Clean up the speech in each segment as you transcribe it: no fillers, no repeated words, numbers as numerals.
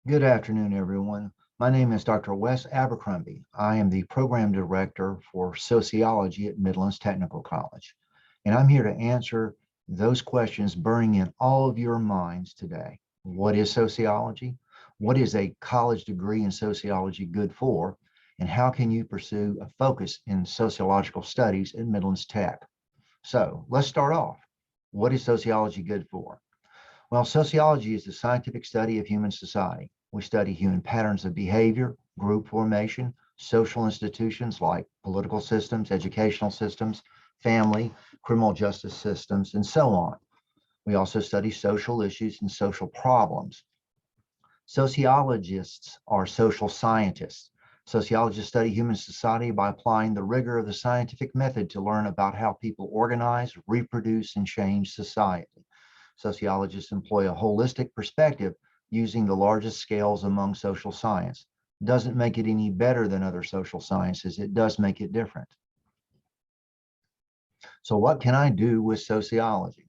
Good afternoon, everyone. My name is Dr. Wes Abercrombie. I am the Program Director for Sociology at Midlands Technical College, and I'm here to answer those questions burning in all of your minds today. What is sociology? What is a college degree in sociology good for? And how can you pursue a focus in sociological studies at Midlands Tech? So let's start off. What is sociology good for? Well, sociology is the scientific study of human society. We study human patterns of behavior, group formation, social institutions like political systems, educational systems, family, criminal justice systems, and so on. We also study social issues and social problems. Sociologists are social scientists. Sociologists study human society by applying the rigor of the scientific method to learn about how people organize, reproduce, and change society. Sociologists employ a holistic perspective using the largest scales among social science. Doesn't make it any better than other social sciences, it does make it different. So, what can I do with sociology?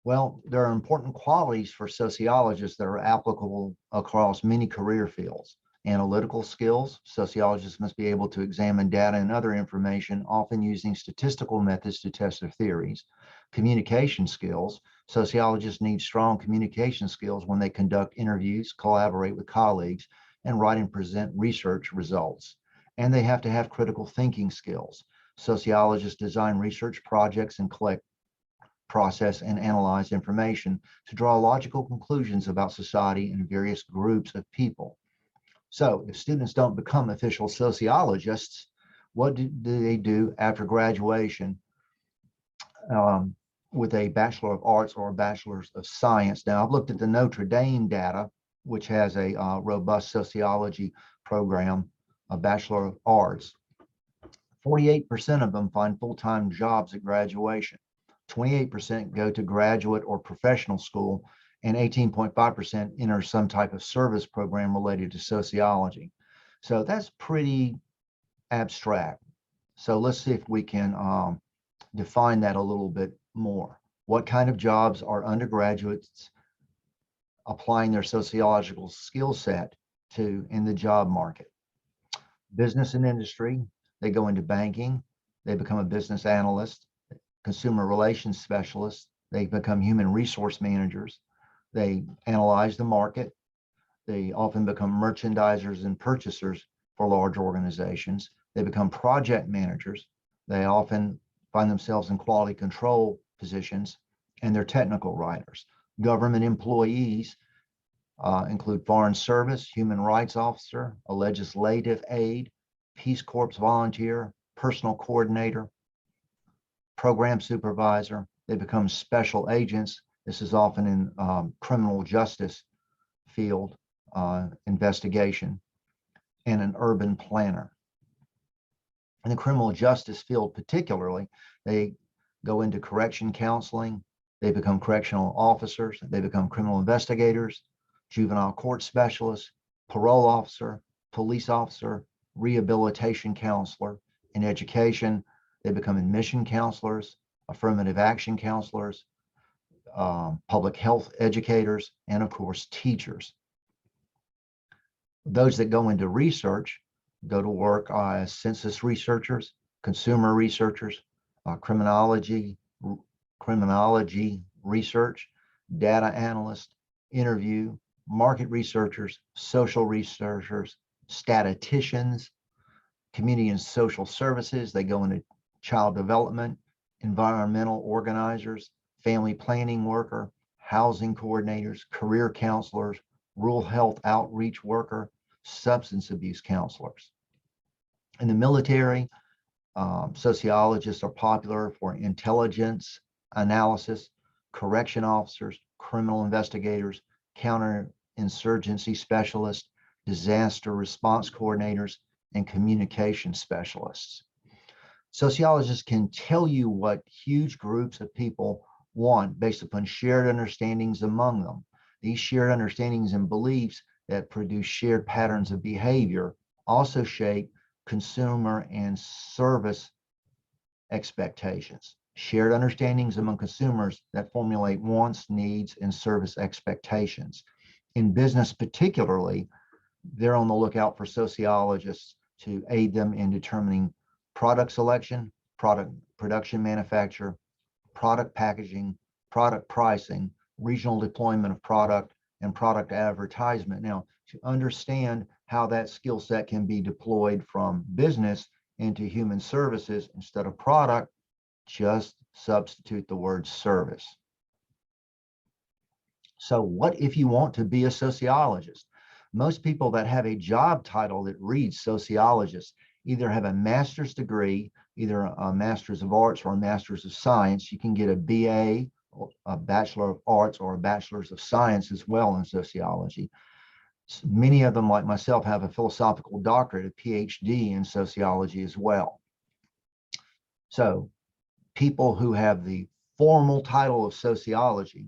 Well, there are important qualities for sociologists that are applicable across many career fields. Analytical skills, sociologists must be able to examine data and other information, often using statistical methods to test their theories. Communication skills, sociologists need strong communication skills when they conduct interviews, collaborate with colleagues, and write and present research results. And they have to have critical thinking skills. Sociologists design research projects and collect, process, and analyze information to draw logical conclusions about society and various groups of people. So, if students don't become official sociologists, what do they do after graduation um, with a Bachelor of Arts or a Bachelor's of Science? Now, I've looked at the Notre Dame data, which has a robust sociology program, a Bachelor of Arts. 48% of them find full-time jobs at graduation. 28% go to graduate or professional school, and 18.5% enter some type of service program related to sociology. So that's pretty abstract. So let's see if we can define that a little bit more. What kind of jobs are undergraduates applying their sociological skill set to in the job market? Business and industry, they go into banking, they become a business analyst, consumer relations specialists, they become human resource managers, they analyze the market, they often become merchandisers and purchasers for large organizations, they become project managers, they often find themselves in quality control positions, and they're technical writers. Government employees include foreign service, human rights officer, a legislative aide, Peace Corps volunteer, personal coordinator, program supervisor. They become special agents. This is often in criminal justice field investigation, and an urban planner. In the criminal justice field, particularly, they go into correction counseling. They become correctional officers. They become criminal investigators, juvenile court specialists, parole officer, police officer, rehabilitation counselor. In education, they become admission counselors, affirmative action counselors, public health educators, and of course, teachers. Those that go into research go to work as census researchers, consumer researchers, criminology, criminology research, data analysts, interview, market researchers, social researchers, statisticians, community and social services. They go into child development, environmental organizers, family planning worker, housing coordinators, career counselors, rural health outreach worker, substance abuse counselors. In the military, sociologists are popular for intelligence analysis, correction officers, criminal investigators, counterinsurgency specialists, disaster response coordinators, and communication specialists. Sociologists can tell you what huge groups of people want based upon shared understandings among them. These shared understandings and beliefs that produce shared patterns of behavior also shape consumer and service expectations. Shared understandings among consumers that formulate wants, needs, and service expectations. In business particularly, they're on the lookout for sociologists to aid them in determining product selection, product production manufacture, product packaging, product pricing, regional deployment of product, and product advertisement. Now, to understand how that skill set can be deployed from business into human services instead of product, just substitute the word service. So what if you want to be a sociologist? Most people that have a job title that reads sociologist either have a master's degree, either a master's of arts or a master's of science. You can get a BA, a bachelor of arts, or a bachelor's of science as well in sociology. Many of them, like myself, have a philosophical doctorate, a PhD in sociology as well. So people who have the formal title of sociology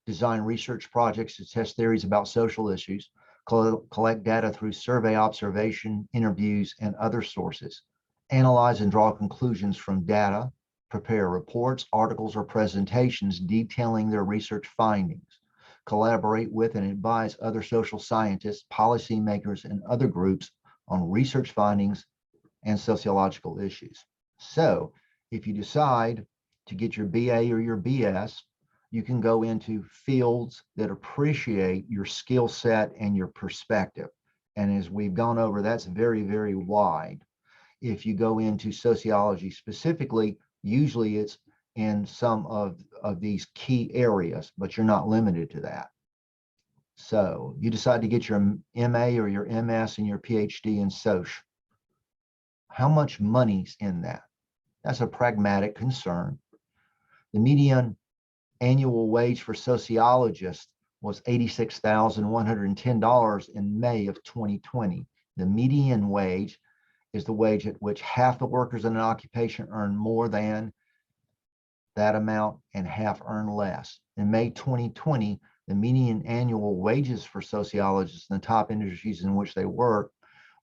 design research projects to test theories about social issues, collect data through survey observation, interviews, and other sources, analyze and draw conclusions from data, prepare reports, articles, or presentations detailing their research findings, collaborate with and advise other social scientists, policymakers, and other groups on research findings and sociological issues. So if you decide to get your BA or your BS, you can go into fields that appreciate your skill set and your perspective. And as we've gone over, that's very, very wide. If you go into sociology specifically, usually it's in some of these key areas, but you're not limited to that. So you decide to get your MA or your MS and your PhD in Soc. How much money's in that? That's a pragmatic concern. The median annual wage for sociologists was $86,110 in May of 2020. The median wage is the wage at which half the workers in an occupation earn more than that amount and half earn less. In May 2020, the median annual wages for sociologists in the top industries in which they work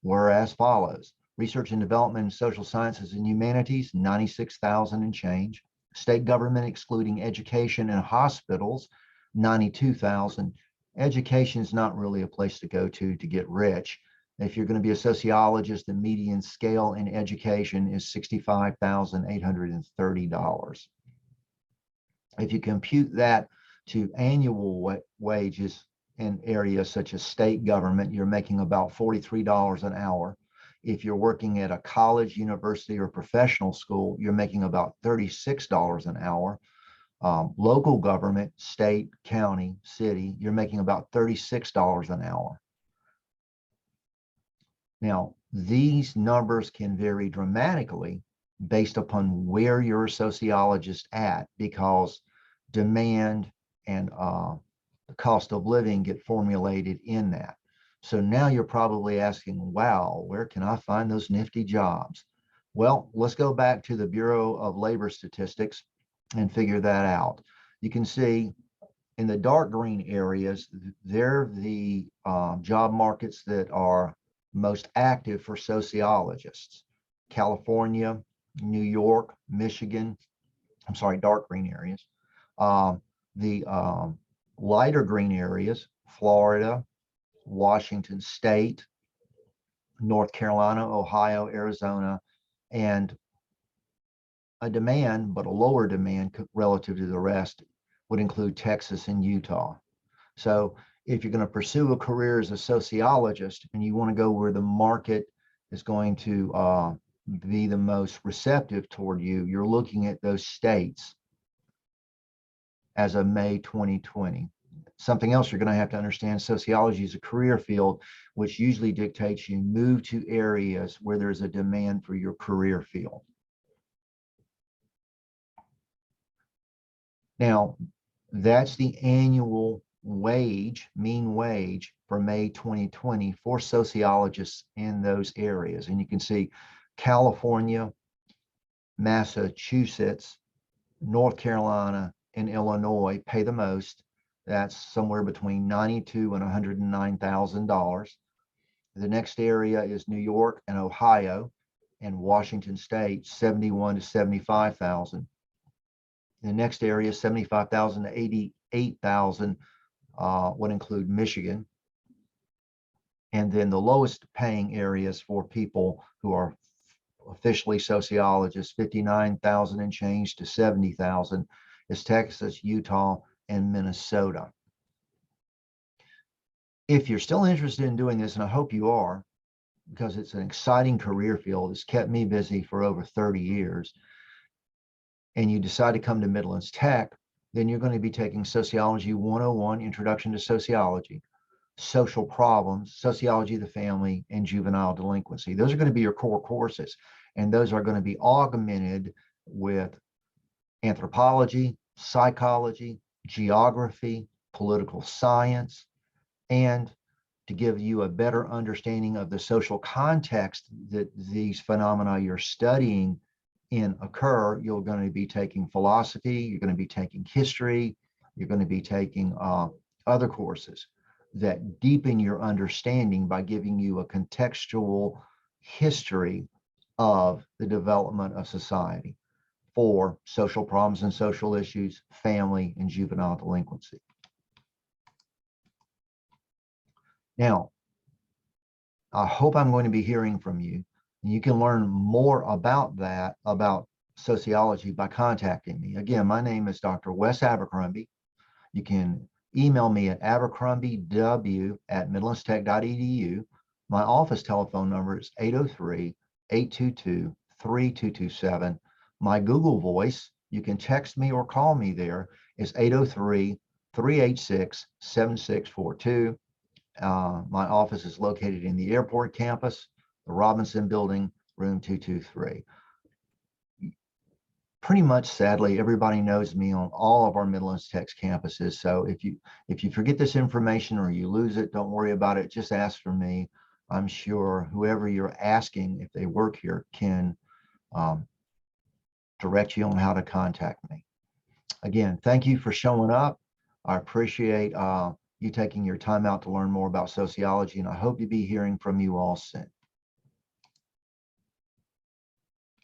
were as follows: research and development in social sciences and humanities, $96,000 and change. State government, excluding education and hospitals, $92,000. Education is not really a place to go to get rich. If you're going to be a sociologist, the median scale in education is $65,830. If you compute that to annual wages in areas such as state government, you're making about $43 an hour. If you're working at a college, university, or professional school, you're making about $36 an hour. Local government, state, county, city, you're making about $36 an hour. Now, these numbers can vary dramatically based upon where you're a sociologist at, because demand and the cost of living get formulated in that. So now you're probably asking, wow, where can I find those nifty jobs? Well, let's go back to the Bureau of Labor Statistics and figure that out. You can see in the dark green areas, they're the job markets that are most active for sociologists. California, New York, Michigan, dark green areas. The lighter green areas, Florida, Washington State, North Carolina, Ohio, Arizona, and a demand, but a lower demand relative to the rest, would include Texas and Utah. So if you're going to pursue a career as a sociologist and you want to go where the market is going to be the most receptive toward you, you're looking at those states as of May 2020. Something else you're going to have to understand: sociology is a career field, which usually dictates you move to areas where there's a demand for your career field. Now, that's the annual wage, mean wage for May 2020 for sociologists in those areas. And you can see California, Massachusetts, North Carolina, and Illinois pay the most. That's somewhere between $92,000 and $109,000. The next area is New York and Ohio, and Washington State, $71,000 to $75,000. The next area, $75,000 to $88,000 would include Michigan. And then the lowest paying areas for people who are officially sociologists, 59,000 and change to 70,000, is Texas, Utah, and Minnesota. If you're still interested in doing this, and I hope you are, because it's an exciting career field, it's kept me busy for over 30 years, and you decide to come to Midlands Tech, then you're going to be taking Sociology 101, Introduction to Sociology, Social Problems, Sociology of the Family, and Juvenile Delinquency. Those are going to be your core courses, and those are going to be augmented with anthropology, psychology, geography, political science, and to give you a better understanding of the social context that these phenomena you're studying in occur. You're going to be taking philosophy, you're going to be taking history, you're going to be taking other courses that deepen your understanding by giving you a contextual history of the development of society for social problems and social issues, family, and juvenile delinquency. Now, I hope I'm going to be hearing from you. And you can learn more about that, about sociology, by contacting me. Again, my name is Dr. Wes Abercrombie. You can email me at abercrombiew@midlandstech.edu. My office telephone number is 803-822-3227. My Google Voice, you can text me or call me there, is 803-386-7642. My office is located in the airport campus, the Robinson Building, room 223. Pretty much, sadly, everybody knows me on all of our Midlands Tech campuses. So if you forget this information or you lose it, don't worry about it. Just ask for me. I'm sure whoever you're asking, if they work here, can direct you on how to contact me. Again, thank you for showing up. I appreciate you taking your time out to learn more about sociology, and I hope to be hearing from you all soon.